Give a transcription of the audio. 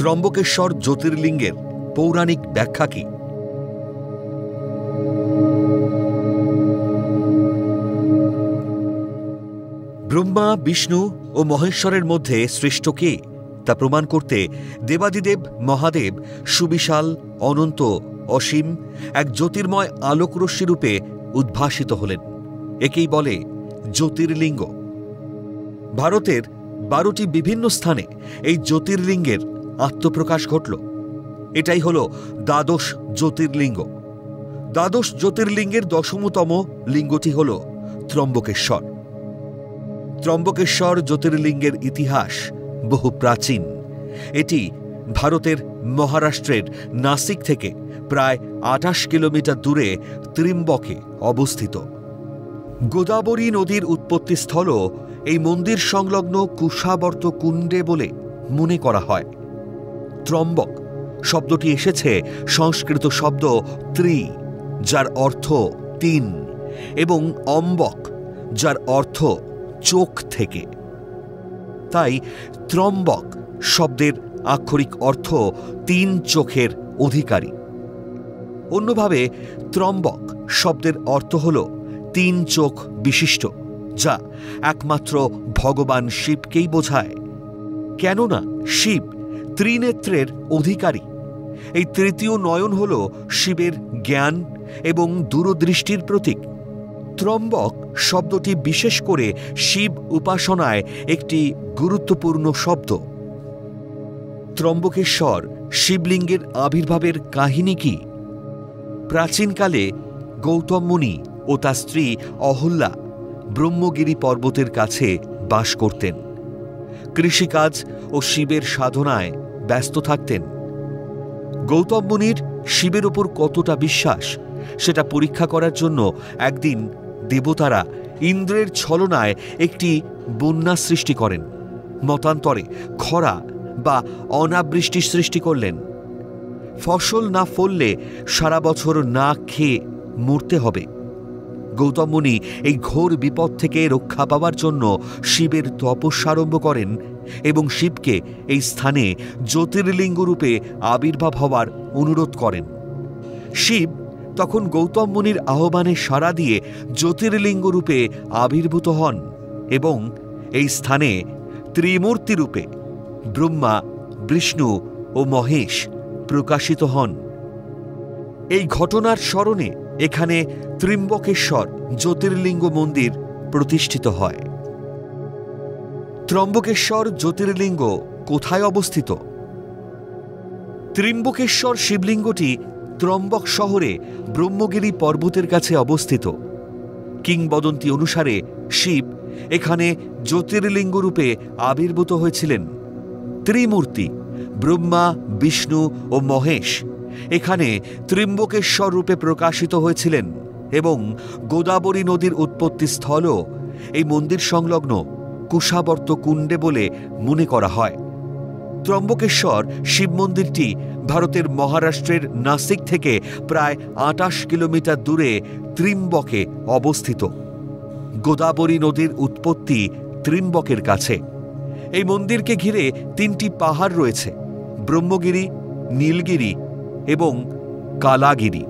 ত্রম্বকেশ্বর জ্যোতির্লিঙ্গের পৌরাণিক ব্যাখ্যা কি? ব্রহ্মা, বিষ্ণু ও মহেশ্বরের মধ্যে শ্রেষ্ঠ কে তা প্রমাণ করতে দেবাদিদেব মহাদেব সুবিশাল, অনন্ত, অসীম এক জ্যোতির্ময় আলোকরশ্মিরূপে উদ্ভাসিত হলেন। একেই বলে জ্যোতির্লিঙ্গ। ভারতের 12টি বিভিন্ন স্থানে এই জ্যোতির্লিঙ্গের আত্মপ্রকাশ ঘটল। এটাই হল দ্বাদশ জ্যোতির্লিঙ্গ। দ্বাদশ জ্যোতির্লিঙ্গের 10তম লিঙ্গটি হল ত্রম্বকেশ্বর। ত্রম্বকেশ্বর জ্যোতির্লিঙ্গের ইতিহাস বহু প্রাচীন। এটি ভারতের মহারাষ্ট্রের নাসিক থেকে প্রায় 28 কিলোমিটার দূরে ত্রিম্বকে অবস্থিত। গোদাবরী নদীর উৎপত্তিস্থলও এই মন্দির সংলগ্ন কুশাবর্ত কুণ্ডে বলে মনে করা হয়। ত্রম্বক শব্দটি এসেছে সংস্কৃত শব্দ ত্রি, যার অর্থ 3, এবং অম্বক, যার অর্থ চোখ থেকে। তাই ত্রম্বক শব্দের আক্ষরিক অর্থ 3 চোখের অধিকারী। অন্যভাবে ত্রম্বক শব্দের অর্থ হল 3 চোখ বিশিষ্ট, যা একমাত্র ভগবান শিবকেই বোঝায়। কেননা শিব ত্রিনেত্রের অধিকারী। এই তৃতীয় নয়ন হল শিবের জ্ঞান এবং দূরদৃষ্টির প্রতীক। ত্রম্বক শব্দটি বিশেষ করে শিব উপাসনায় একটি গুরুত্বপূর্ণ শব্দ। ত্রম্বকেশ্বর শিবলিঙ্গের আবির্ভাবের কাহিনী কি? প্রাচীনকালে গৌতম মুনি ও তার স্ত্রী অহল্যা ব্রহ্মগিরি পর্বতের কাছে বাস করতেন। কৃষিকাজ ও শিবের সাধনায় ব্যস্ত থাকতেন। গৌতম মুনির শিবের ওপর কতটা বিশ্বাস সেটা পরীক্ষা করার জন্য একদিন দেবতারা ইন্দ্রের ছলনায় একটি বন্যা সৃষ্টি করেন। মতান্তরে খরা বা অনাবৃষ্টি সৃষ্টি করলেন। ফসল না ফললে সারা বছর না খেয়ে মরতে হবে। গৌতম মুনি এই ঘোর বিপদ থেকে রক্ষা পাওয়ার জন্য শিবের তপস্যা আরম্ভ করেন এবং শিবকে এই স্থানে জ্যোতির্লিঙ্গ রূপে আবির্ভাব হওয়ার অনুরোধ করেন। শিব তখন গৌতম মুনির আহ্বানে সাড়া দিয়ে জ্যোতির্লিঙ্গ রূপে আবির্ভূত হন এবং এই স্থানে ত্রিমূর্তি রূপে ব্রহ্মা, বিষ্ণু ও মহেশ প্রকাশিত হন। এই ঘটনার স্মরণে এখানে ত্রিম্বকেশ্বর জ্যোতির্লিঙ্গ মন্দির প্রতিষ্ঠিত হয়। ত্রম্বকেশ্বর জ্যোতির্লিঙ্গ কোথায় অবস্থিত? ত্রিম্বকেশ্বর শিবলিঙ্গটি ত্রম্বক শহরে ব্রহ্মগিরি পর্বতের কাছে অবস্থিত। কিংবদন্তি অনুসারে শিব এখানে জ্যোতির্লিঙ্গ রূপে আবির্ভূত হয়েছিলেন। ত্রিমূর্তি ব্রহ্মা, বিষ্ণু ও মহেশ এখানে ত্রিম্বকেশ্বর রূপে প্রকাশিত হয়েছিলেন এবং গোদাবরী নদীর উৎপত্তিস্থলও এই মন্দির সংলগ্ন কুশাবর্ত কুণ্ডে বলে মনে করা হয়। ত্রম্বকেশ্বর শিব মন্দিরটি ভারতের মহারাষ্ট্রের নাসিক থেকে প্রায় 28 কিলোমিটার দূরে ত্রিম্বকে অবস্থিত। গোদাবরী নদীর উৎপত্তি ত্রিম্বকের কাছে। এই মন্দিরকে ঘিরে 3টি পাহাড় রয়েছে: ব্রহ্মগিরি, নীলগিরি এবং কালাগিরি।